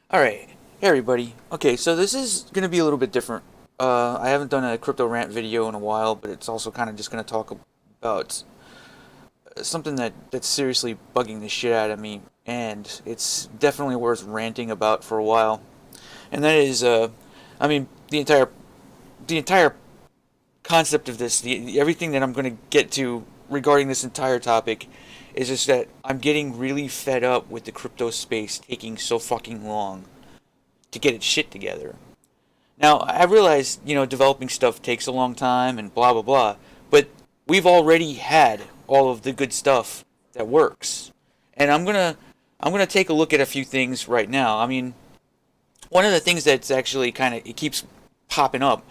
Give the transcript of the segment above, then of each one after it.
Alright, hey everybody. Okay, so this is going to be a little bit different. I haven't done a crypto rant video in a while, but it's also kind of just going to talk about something that's seriously bugging the shit out of me, and it's definitely worth ranting about for a while. And that is, I mean, the entire concept of this, everything that I'm going to get to regarding this entire topic, is just that I'm getting really fed up with the crypto space taking so fucking long to get its shit together. Now, I realize, developing stuff takes a long time and blah blah blah, but we've already had all of the good stuff that works. And I'm gonna take a look at a few things right now. I mean, one of the things that's actually kind of it keeps popping up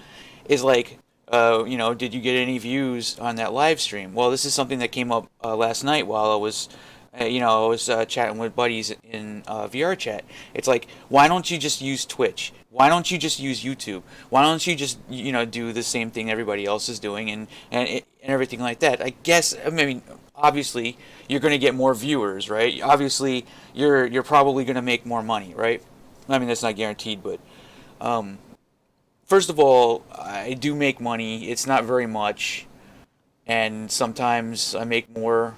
is like, did you get any views on that live stream? Well, this is something that came up last night while I was chatting with buddies in VR chat. It's like, why don't you just use Twitch? Why don't you just use YouTube? Why don't you just do the same thing everybody else is doing and everything like that? I guess I mean obviously you're going to get more viewers, right? Obviously you're probably going to make more money, right? I mean that's not guaranteed, but um, first of all, I do make money. It's not very much, and sometimes I make more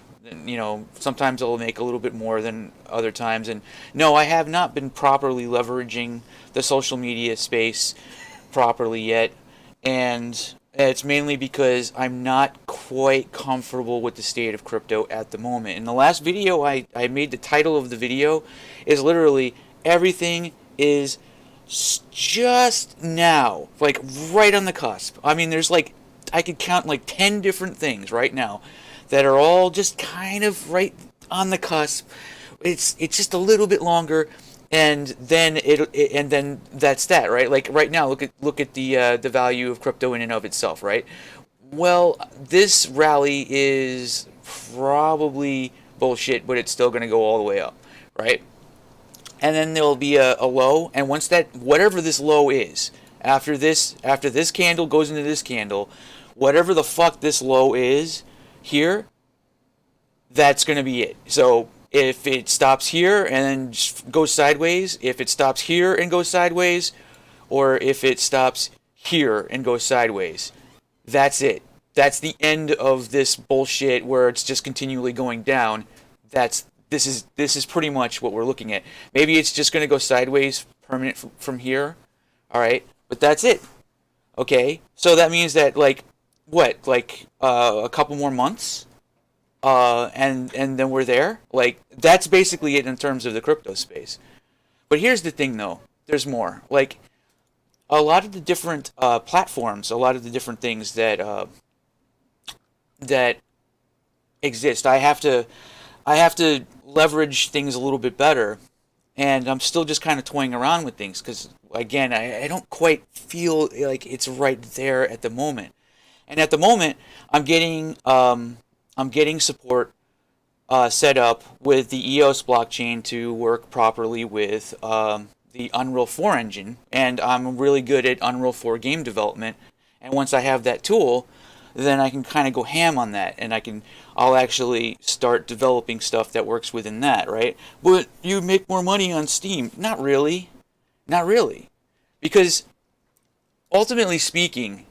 sometimes I'll make a little bit more than other times. And no, I have not been properly leveraging the social media space properly yet. And it's mainly because I'm not quite comfortable with the state of crypto at the moment. In the last video I made, the title of the video is literally everything is just now, like right on the cusp. I mean, there's like, I could count like 10 different things right now that are all just kind of right on the cusp. It's just a little bit longer, and then and then that's that, right? Like right now, look at the value of crypto in and of itself, right? Well, this rally is probably bullshit, but it's still going to go all the way up, right? And then there'll be a low, and once that whatever this low is, after this candle goes into this candle, whatever the fuck this low is here, that's going to be it. So if it stops here and then just goes sideways, if it stops here and goes sideways, or if it stops here and goes sideways, that's it. That's the end of this bullshit where it's just continually going down. This is pretty much what we're looking at. Maybe it's just going to go sideways permanent from here. All right, but that's it. Okay, so that means that like what, like a couple more months, and then we're there. Like that's basically it in terms of the crypto space. But here's the thing, though. There's more. Like a lot of the different platforms, a lot of the different things that exist. I have to leverage things a little bit better, and I'm still just kind of toying around with things because again, I don't quite feel like it's right there at the moment. And at the moment, I'm getting support set up with the EOS blockchain to work properly with the Unreal 4 engine, and I'm really good at Unreal 4 game development. And once I have that tool, then I can kind of go ham on that, and I'll actually start developing stuff that works within that, right? But you make more money on Steam? Not really, not really, because ultimately speaking,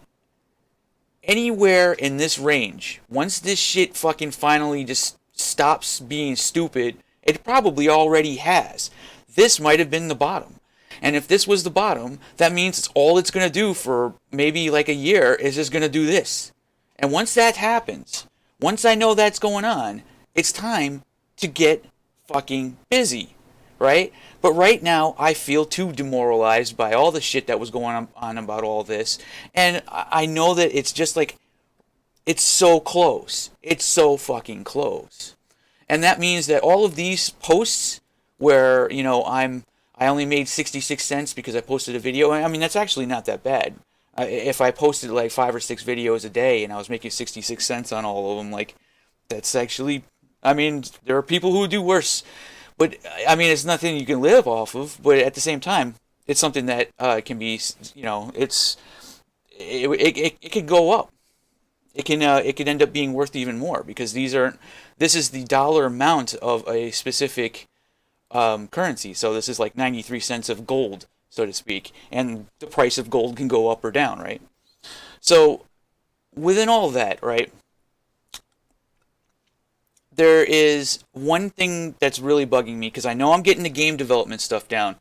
anywhere in this range, once this shit fucking finally just stops being stupid, it probably already has. This might have been the bottom. And if this was the bottom, that means it's all it's going to do for maybe like a year is just going to do this. And once that happens, once I know that's going on, it's time to get fucking busy, right? But right now, I feel too demoralized by all the shit that was going on about all this. And I know that it's just like, it's so close. It's so fucking close. And that means that all of these posts where, I only made 66 cents because I posted a video. I mean, that's actually not that bad. If I posted like 5 or 6 videos a day and I was making 66 cents on all of them, like, that's actually, I mean, there are people who do worse. But I mean, it's nothing you can live off of. But at the same time, it's something that can be, it can go up. It can end up being worth even more because this is the dollar amount of a specific currency. So this is like 93 cents of gold, so to speak, and the price of gold can go up or down, right? So within all of that, right, there is one thing that's really bugging me because I know I'm getting the game development stuff down.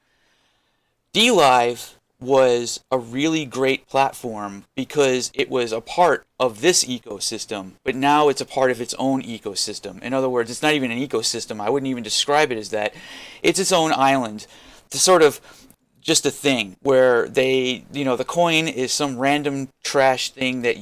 DLive was a really great platform because it was a part of this ecosystem, but now it's a part of its own ecosystem. In other words, it's not even an ecosystem. I wouldn't even describe it as that. It's its own island. It's sort of just a thing where the coin is some random trash thing that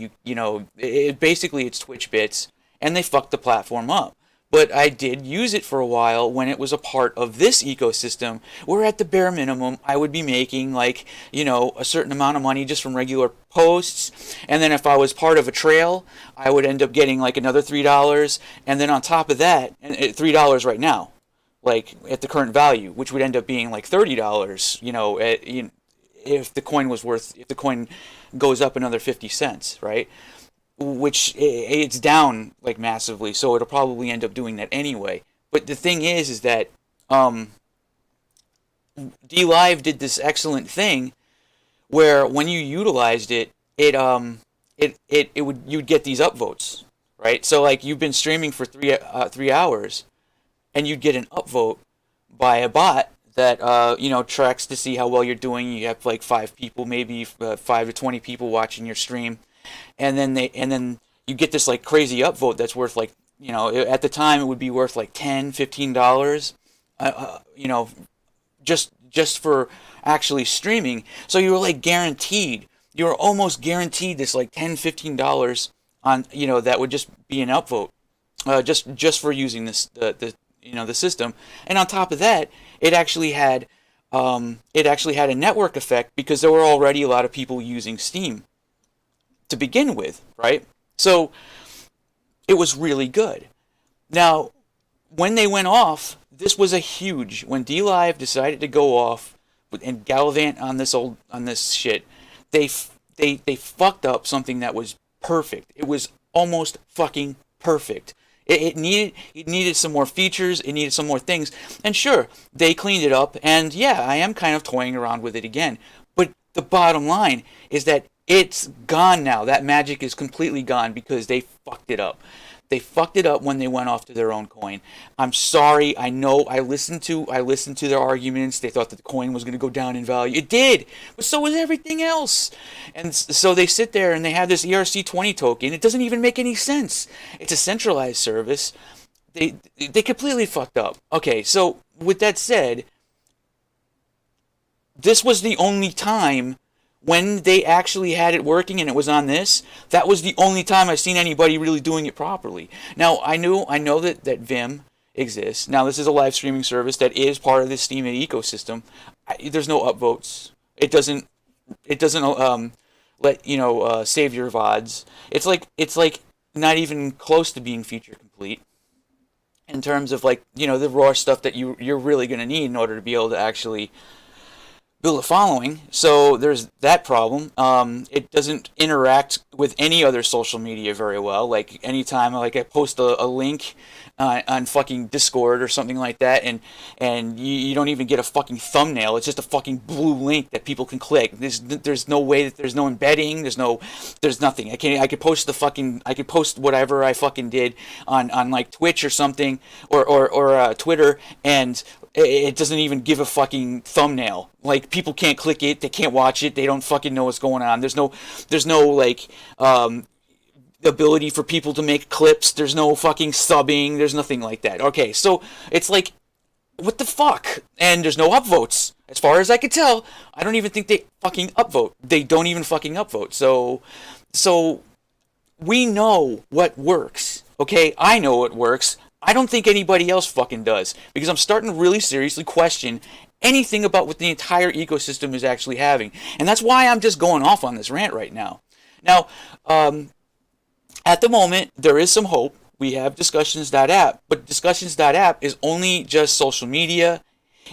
basically it's Twitch bits, and they fucked the platform up. But I did use it for a while when it was a part of this ecosystem, where at the bare minimum I would be making like, a certain amount of money just from regular posts. And then if I was part of a trail, I would end up getting like another $3. And then on top of that, and $3 right now, like at the current value, which would end up being like $30, if the coin goes up another 50 cents, right? Which it's down like massively, so it'll probably end up doing that anyway. But the thing is that DLive did this excellent thing where when you utilized it, you'd get these upvotes, right? So like you've been streaming for 3 hours, and you'd get an upvote by a bot that tracks to see how well you're doing. You have like 5 people, maybe 5 to 20 people watching your stream. And then you get this like crazy upvote that's worth like, at the time it would be worth like $10, $15, just for actually streaming. So you were like guaranteed, you were almost guaranteed this like $10, $15 on, that would just be an upvote, just for using the system. And on top of that, it actually had a network effect because there were already a lot of people using Steam to begin with, right? So it was really good. Now, when they went off, this was when DLive decided to go off and gallivant on this shit, they fucked up something that was perfect. It was almost fucking perfect. It needed some more features, it needed some more things. And sure, they cleaned it up, and yeah, I am kind of toying around with it again. But the bottom line is that it's gone now. That magic is completely gone because they fucked it up. They fucked it up when they went off to their own coin. I'm sorry. I know. I listened to their arguments. They thought that the coin was going to go down in value. It did, but so was everything else. And so they sit there and they have this ERC20 token. It doesn't even make any sense. It's a centralized service. They completely fucked up. Okay, so with that said, this was the only time when they actually had it working and it was on this. That was the only time I've seen anybody really doing it properly. Now, I know that Vim exists. Now, this is a live streaming service that is part of the Steam ecosystem. There's no upvotes. It doesn't let save your VODs. It's like not even close to being feature complete in terms of like, the raw stuff that you're really going to need in order to be able to actually build a following. So there's that problem. It doesn't interact with any other social media very well. Like anytime like I post a link on fucking Discord or something like that, and you don't even get a fucking thumbnail. It's just a fucking blue link that people can click. There's no way that there's no embedding. There's nothing. I could post whatever I fucking did on like Twitch or something or Twitter, and it doesn't even give a fucking thumbnail. Like people can't click it, they can't watch it, they don't fucking know what's going on. There's no like ability for people to make clips. There's no fucking subbing. There's nothing like that. Okay, so it's like, what the fuck? And there's no upvotes. As far as I can tell, I don't even think they fucking upvote. They don't even fucking upvote. So we know what works. Okay, I know what works. I don't think anybody else fucking does, because I'm starting to really seriously question anything about what the entire ecosystem is actually having. And that's why I'm just going off on this rant right now. Now, at the moment, there is some hope. We have Discussions.app, but Discussions.app is only just social media.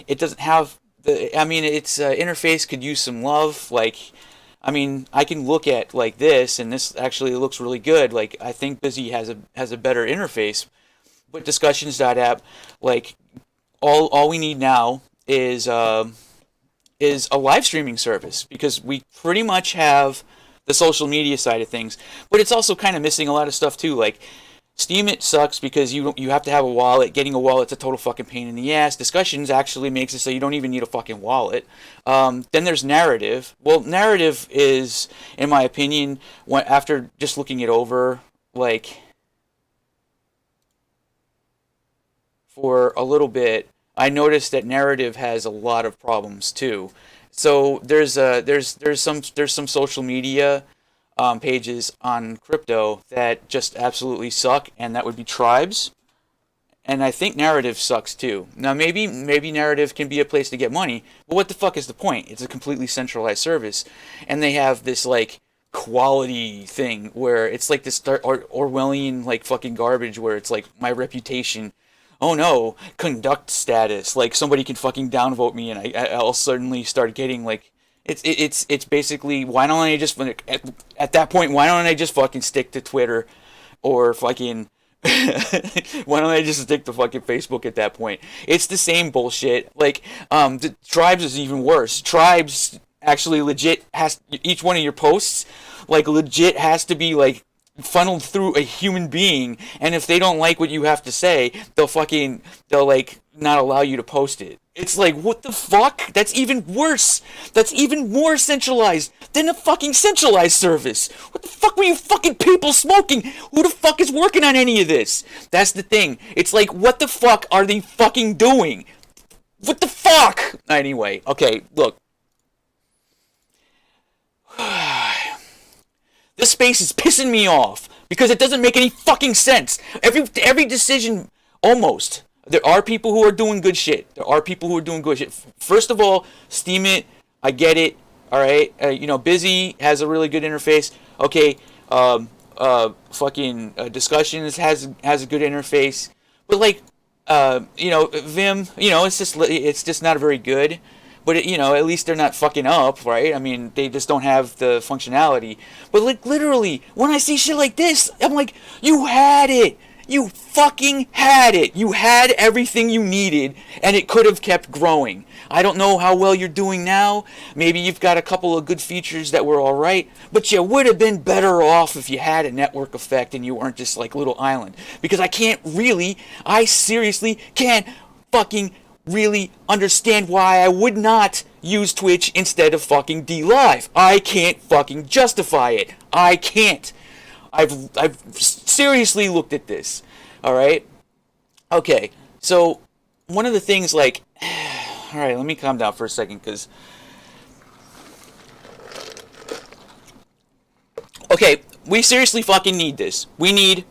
It doesn't have its interface could use some love. Like, I can look at like this, and this actually looks really good. Like, I think Busy has a better interface. But Discussions.app, like, all we need now is a live streaming service, because we pretty much have the social media side of things, but it's also kind of missing a lot of stuff too. Like Steam, it sucks because you have to have a wallet. Getting a wallet's a total fucking pain in the ass. Discussions actually makes it so you don't even need a fucking wallet. Then there's narrative. Well, narrative is, in my opinion, after just looking it over, like for a little bit, I noticed that narrative has a lot of problems too. So there's some social media pages on crypto that just absolutely suck, and that would be Tribes. And I think narrative sucks too. Now maybe narrative can be a place to get money, but what the fuck is the point? It's a completely centralized service, and they have this like quality thing where it's like this Orwellian like fucking garbage where it's like my reputation. Oh no, conduct status. Like somebody can fucking downvote me, and I'll suddenly start getting like it's basically, why don't I just at that point, why don't I just fucking stick to Twitter or fucking why don't I just stick to fucking Facebook at that point? It's the same bullshit. Like the Tribes is even worse. Tribes actually legit has, each one of your posts like legit has to be like funneled through a human being, and if they don't like what you have to say, they'll like not allow you to post it. It's like, what the fuck? That's even worse. That's even more centralized than a fucking centralized service. What the fuck were you fucking people smoking? Who the fuck is working on any of this? That's the thing. It's like, what the fuck are they fucking doing? What the fuck? Anyway, okay, look. This space is pissing me off because it doesn't make any fucking sense. Every decision, almost. There are people who are doing good shit. First of all, Steam it. I get it. All right. Busy has a really good interface. Okay. Discussions has a good interface. But like, Vim, it's just not very good. But at least they're not fucking up, right? I mean, they just don't have the functionality. But like literally, when I see shit like this, I'm like, you had it. You fucking had it. You had everything you needed, and it could have kept growing. I don't know how well you're doing now. Maybe you've got a couple of good features that were alright, but you would have been better off if you had a network effect and you weren't just like little island. Because I seriously can't fucking really understand why I would not use Twitch instead of fucking DLive. I can't fucking justify it. I can't. I've seriously looked at this. All right. Okay. So one of the things, like, all right, let me calm down for a second, because okay, we seriously fucking need this. We need,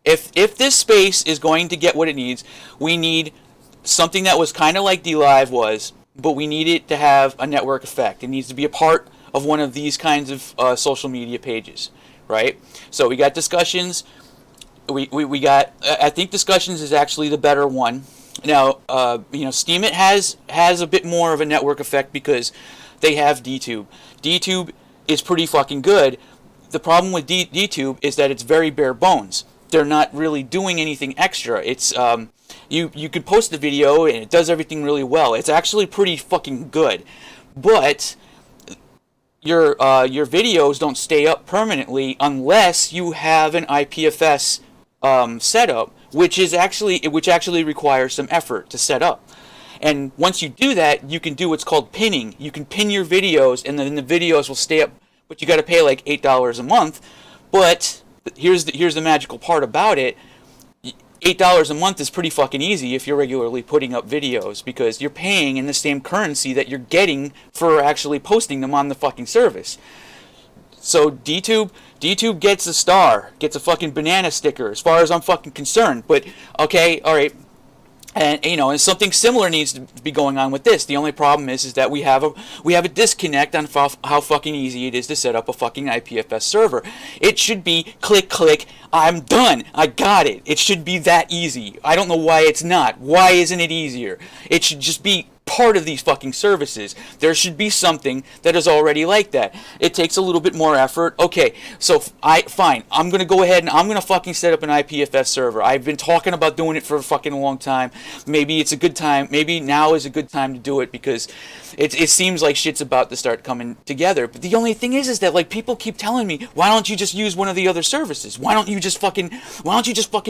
if this space is going to get what it needs, we need something that was kind of like DLive was, but we need it to have a network effect. It needs to be a part of one of these kinds of social media pages, right? So we got discussions. We got. I think discussions is actually the better one. Now, Steam it has a bit more of a network effect because they have DTube. DTube is pretty fucking good. The problem with DTube is that it's very bare bones. They're not really doing anything extra. It's you could post the video and it does everything really well. It's actually pretty fucking good, but your videos don't stay up permanently unless you have an IPFS setup, which actually requires some effort to set up. And once you do that, you can do what's called pinning. You can pin your videos, and then the videos will stay up. But you got to pay like $8 a month. But here's the magical part about it. $8 a month is pretty fucking easy if you're regularly putting up videos, because you're paying in the same currency that you're getting for actually posting them on the fucking service. So DTube gets a star, gets a fucking banana sticker, as far as I'm fucking concerned. But okay, all right. And and something similar needs to be going on with this. The only problem is that we have a disconnect on how fucking easy it is to set up a fucking IPFS server. It should be click click, I'm done, I got it. It should be that easy. I don't know why it's not. Why isn't it easier? It should just be part of these fucking services. There should be something that is already like that. It takes a little bit more effort. Okay, so fine. I'm gonna go ahead and I'm gonna fucking set up an IPFS server. I've been talking about doing it for a fucking long time. Maybe it's a good time. Maybe now is a good time to do it because it seems like shit's about to start coming together. But the only thing is that like people keep telling me, why don't you just use one of the other services? Why don't you just fucking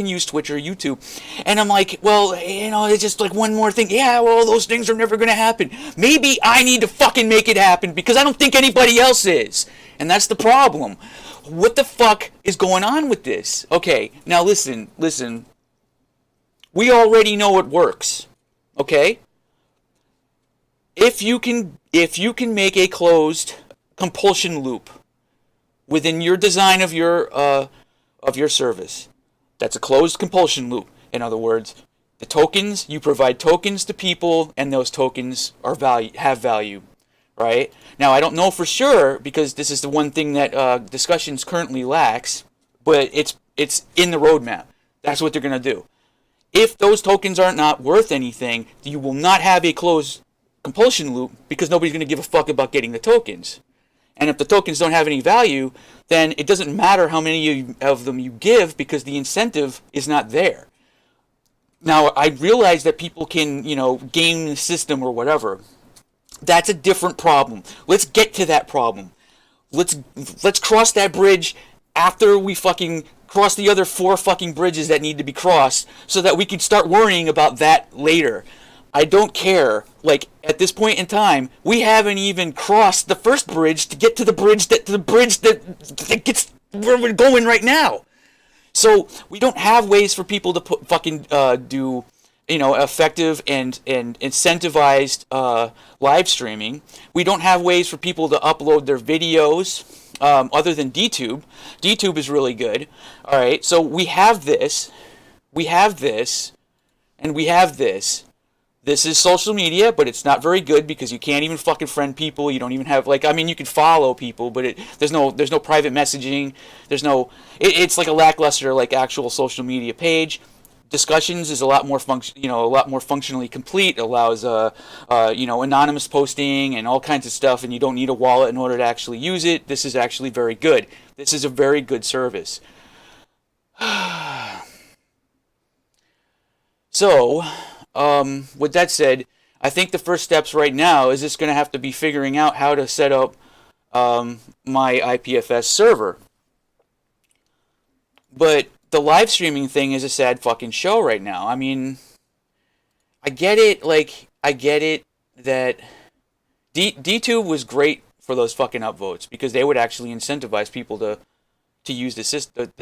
use Twitch or YouTube? And I'm like, well, it's just like one more thing. Yeah, well, those things are never gonna happen. Maybe I need to fucking make it happen because I don't think anybody else is. And that's the problem. What the fuck is going on with this? Okay, now listen. We already know it works. Okay? If you can make a closed compulsion loop within your design of your service, that's a closed compulsion loop. In other words, the tokens, you provide tokens to people, and those tokens have value, right? Now, I don't know for sure because this is the one thing that discussions currently lacks, but it's in the roadmap. That's what they're gonna do. If those tokens are not worth anything, you will not have a closed compulsion loop because nobody's going to give a fuck about getting the tokens. And if the tokens don't have any value, then it doesn't matter how many of them you give because the incentive is not there. Now, I realize that people can, game the system or whatever. That's a different problem. Let's get to that problem. Let's cross that bridge after we fucking cross the other 4 fucking bridges that need to be crossed so that we can start worrying about that later. I don't care. Like, at this point in time, we haven't even crossed the first bridge to get to the bridge that gets where we're going right now. So we don't have ways for people to do effective and incentivized live streaming. We don't have ways for people to upload their videos other than DTube. DTube is really good. All right, so we have this, and we have this. This is social media, but it's not very good because you can't even fucking friend people. You don't even have you can follow people, but there's no private messaging. It's like a lackluster actual social media page. Discussions is a lot more functionally complete. Allows anonymous posting and all kinds of stuff, and you don't need a wallet in order to actually use it. This is actually very good. This is a very good service. So, with that said, I think the first steps right now is just going to have to be figuring out how to set up my IPFS server. But the live streaming thing is a sad fucking show right now. I mean, I get it. I get it that DTube was great for those fucking upvotes because they would actually incentivize people to use the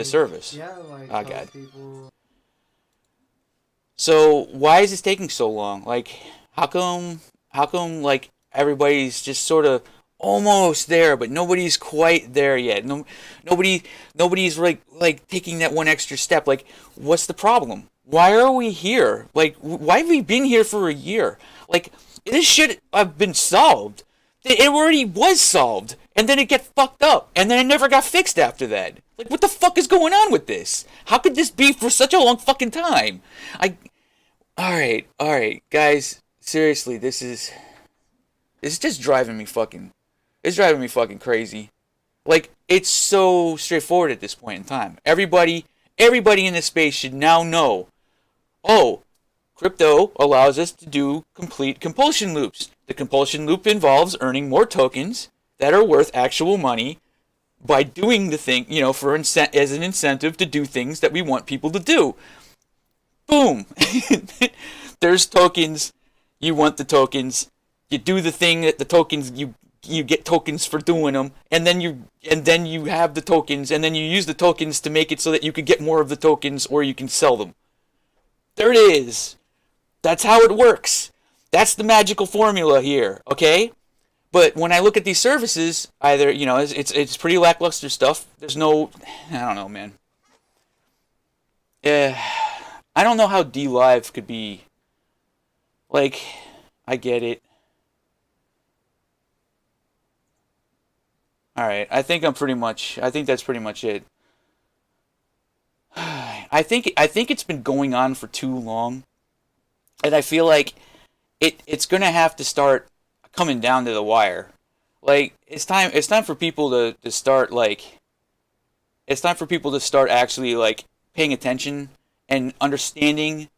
service. Yeah, oh god. People. So why is this taking so long? How come everybody's just sort of almost there, but nobody's quite there yet. Nobody's taking that one extra step. What's the problem? Why are we here? Why have we been here for a year? This should have been solved. It already was solved, and then it got fucked up, and then it never got fixed after that. What the fuck is going on with this? How could this be for such a long fucking time? Alright, guys, seriously, this is just driving me fucking crazy. It's so straightforward at this point in time. Everybody in this space should now know, crypto allows us to do complete compulsion loops. The compulsion loop involves earning more tokens that are worth actual money by doing the thing, as an incentive to do things that we want people to do. Boom! There's tokens. You want the tokens. You do the thing that the tokens, you get tokens for doing them, and then you have the tokens, and then you use the tokens to make it so that you can get more of the tokens or you can sell them. There it is. That's how it works. That's the magical formula here, okay? But when I look at these services, either, it's pretty lackluster stuff. There's no, I don't know, man. I don't know how D-Live could be, I get it. Alright, I think that's pretty much it. I think it's been going on for too long. And I feel like it's gonna have to start coming down to the wire. Like it's time for people to start like it's time for people to start actually like paying attention and understanding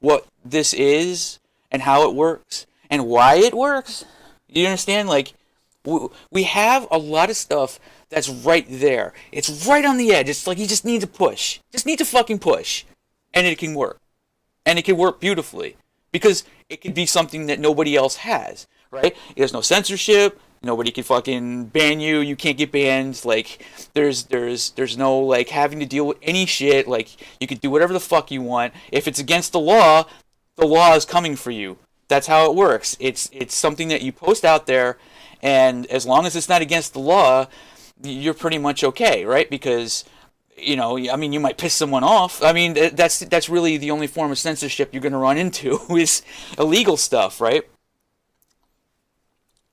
what this is and how it works and why it works. You understand? Like we have a lot of stuff that's right there. It's right on the edge. It's like you just need to push. Just need to fucking push, and it can work. And it can work beautifully because it could be something that nobody else has, right? There's no censorship. Nobody can fucking ban you. You can't get banned. Like there's no like having to deal with any shit. Like you can do whatever the fuck you want. If it's against the law is coming for you. That's how it works. It's something that you post out there, and as long as it's not against the law, you're pretty much okay, right? Because I mean, you might piss someone off. I mean, that's really the only form of censorship you're going to run into is illegal stuff, right?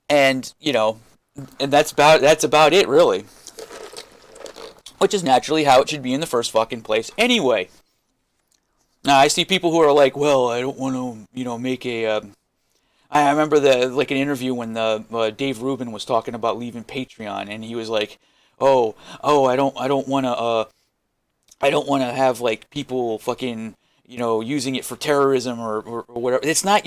And and that's about it, really. Which is naturally how it should be in the first fucking place, anyway. Now I see people who are like, well, I don't want to, make a. I remember an interview when Dave Rubin was talking about leaving Patreon, and he was like, I don't want to. I don't want to have like people fucking using it for terrorism or whatever. That's not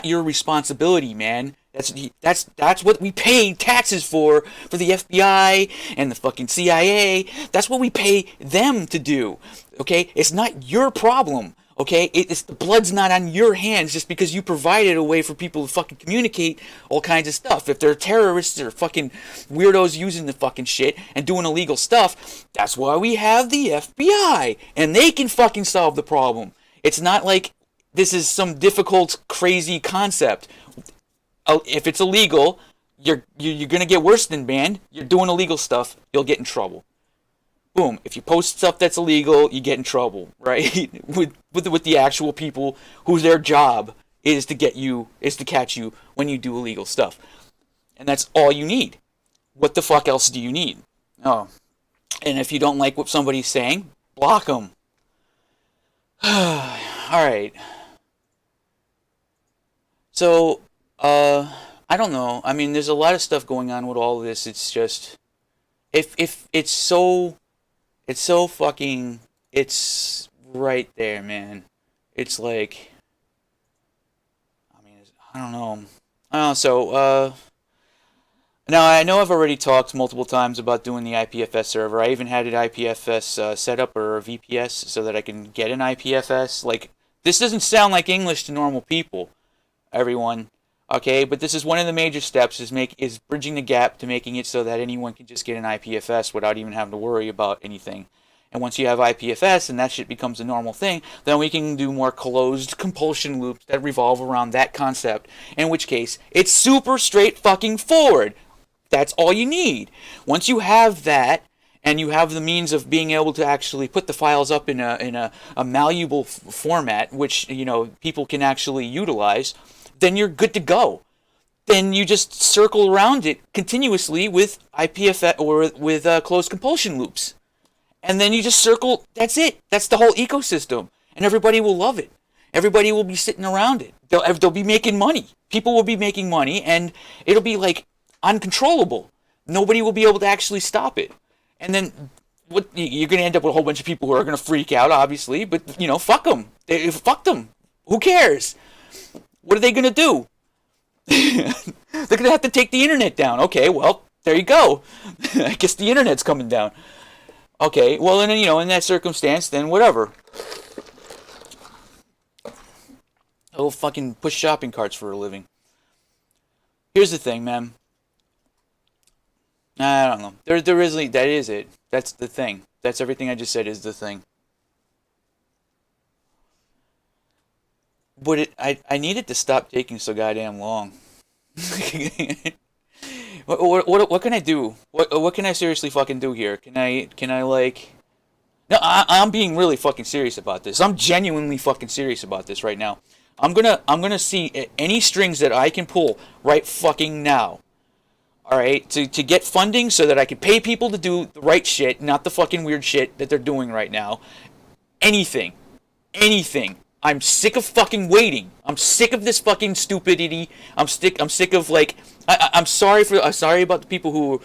your responsibility, man. That's what we pay taxes for the FBI and the fucking CIA. That's what we pay them to do. Okay, it's not your problem. Okay, it's the blood's not on your hands just because you provided a way for people to fucking communicate all kinds of stuff. If they're terrorists or fucking weirdos using the fucking shit and doing illegal stuff, that's why we have the FBI. And they can fucking solve the problem. It's not like this is some difficult, crazy concept. If it's illegal, you're gonna get worse than banned. You're doing illegal stuff, you'll get in trouble. Boom. If you post stuff that's illegal, you get in trouble, right? with the actual people whose their job is to catch you when you do illegal stuff. And that's all you need. What the fuck else do you need? Oh. And if you don't like what somebody's saying, block them. Alright. So, I don't know. I mean, there's a lot of stuff going on with all of this. It's just, if it's so fucking, it's right there, man. It's like, I mean, I don't know. So, now I know I've already talked multiple times about doing the IPFS server. I even had an IPFS set up, or a VPS, so that I can get an IPFS. Like, this doesn't sound like English to normal people, everyone. Okay, but this is one of the major steps, is bridging the gap to making it so that anyone can just get an IPFS without even having to worry about anything. And once you have IPFS and that shit becomes a normal thing, then we can do more closed compulsion loops that revolve around that concept, in which case it's super straight fucking forward. That's all you need. Once you have that, and you have the means of being able to actually put the files up in a malleable format, which people can actually utilize, then you're good to go. Then you just circle around it continuously with IPFS or with closed compulsion loops. And then you just circle, that's it. That's the whole ecosystem. And everybody will love it. Everybody will be sitting around it. They'll be making money. People will be making money, and it'll be like uncontrollable. Nobody will be able to actually stop it. And then you're going to end up with a whole bunch of people who are going to freak out, obviously, but, fuck them. Fuck them. Who cares? What are they going to do? They're going to have to take the internet down. Okay, well, there you go. I guess the internet's coming down. Okay, well, and then, in that circumstance, then whatever. I'll fucking push shopping carts for a living. Here's the thing, man. I don't know. That is it. That's the thing. That's everything I just said is the thing. But I need it to stop taking so goddamn long. What can I do? What can I seriously fucking do here? Can I like? No, I'm being really fucking serious about this. I'm genuinely fucking serious about this right now. I'm gonna see any strings that I can pull right fucking now. All right, to get funding so that I can pay people to do the right shit, not the fucking weird shit that they're doing right now. Anything. I'm sick of fucking waiting. I'm sick of this fucking stupidity. I'm sick of like. I'm sorry for. I'm sorry about the people who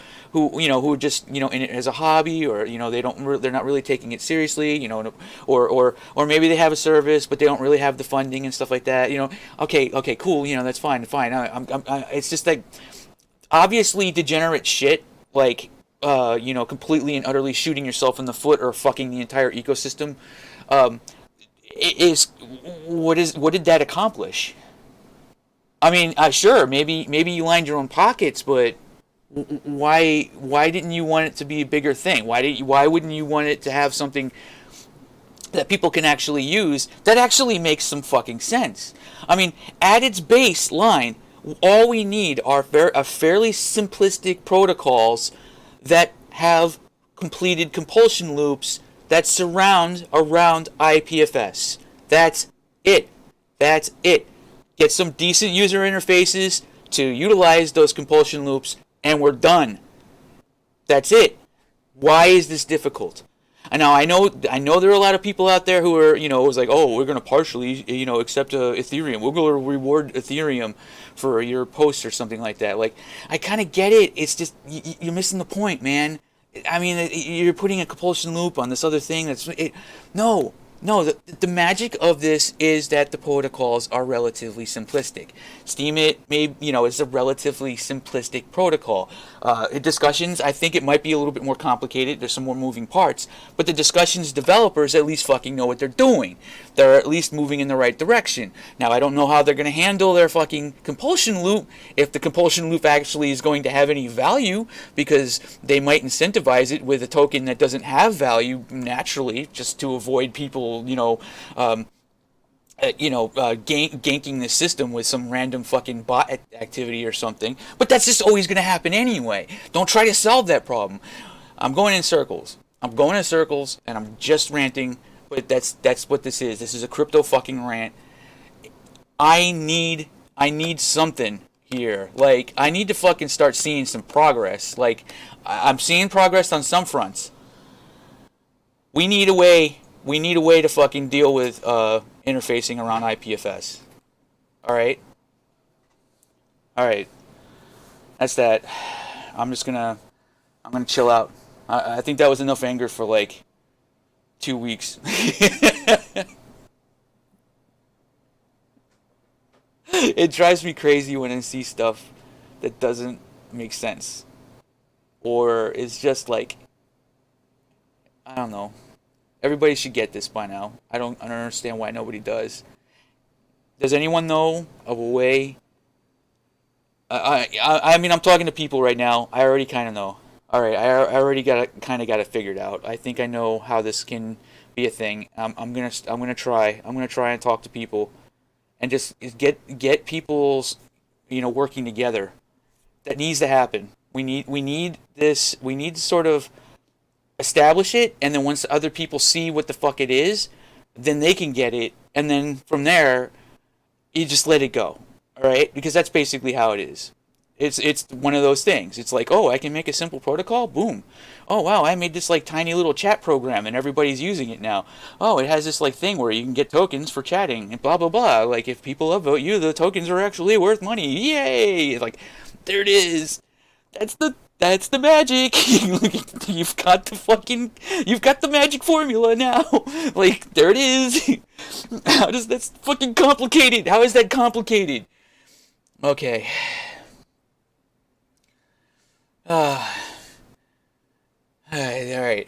are just in it as a hobby, or they're not really taking it seriously. Or maybe they have a service but they don't really have the funding and stuff like that. Okay, cool. That's fine, fine. It's just like obviously degenerate shit, like completely and utterly shooting yourself in the foot or fucking the entire ecosystem. Um, is what did that accomplish? I mean, sure, maybe you lined your own pockets, but why didn't you want it to be a bigger thing? Why wouldn't you want it to have something that people can actually use that actually makes some fucking sense? I mean, at its baseline, all we need are fairly simplistic protocols that have completed compulsion loops that surround around IPFS. That's it. That's it. Get some decent user interfaces to utilize those compulsion loops, and we're done. That's it. Why is this difficult? And now I know there are a lot of people out there who are, it was like, oh, we're going to partially, accept Ethereum. We're going to reward Ethereum for your post or something like that. Like, I kind of get it. It's just, you're missing the point, man. I mean, you're putting a compulsion loop on this other thing. No. The magic of this is that the protocols are relatively simplistic. Steemit, is a relatively simplistic protocol. Discussions, I think it might be a little bit more complicated. There's some more moving parts. But the discussions developers at least fucking know what they're doing. They're at least moving in the right direction. Now, I don't know how they're going to handle their fucking compulsion loop, if the compulsion loop actually is going to have any value, because they might incentivize it with a token that doesn't have value naturally, just to avoid people ganking the system with some random fucking bot activity or something. But that's just always going to happen anyway. Don't try to solve that problem. I'm going in circles, and I'm just ranting. But that's what this is. This is a crypto fucking rant. I need something here. Like, I need to fucking start seeing some progress. Like, I'm seeing progress on some fronts. We need a way to fucking deal with interfacing around IPFS. Alright? Alright. That's that. I'm gonna chill out. I think that was enough anger for like 2 weeks. It drives me crazy when I see stuff that doesn't make sense. Or is just like, I don't know. Everybody should get this by now. I don't understand why nobody does. Does anyone know of a way? I mean, I'm talking to people right now. I already kind of know. All right, I already got it figured out. I think I know how this can be a thing. I'm gonna try. I'm gonna try and talk to people, and just get people's working together. That needs to happen. We need this. We need to sort of establish it, and then once other people see what the fuck it is, then they can get it, and then from there, you just let it go. All right, because that's basically how it is. It's one of those things. It's like, oh, I can make a simple protocol. Boom. Oh wow, I made this like tiny little chat program, and everybody's using it now. Oh, it has this like thing where you can get tokens for chatting and blah blah blah. Like if people upvote you, the tokens are actually worth money. Yay! Like there it is. That's the magic. You've got the magic formula now. Like there it is. How does that's fucking complicated? How is that complicated? Okay. All right.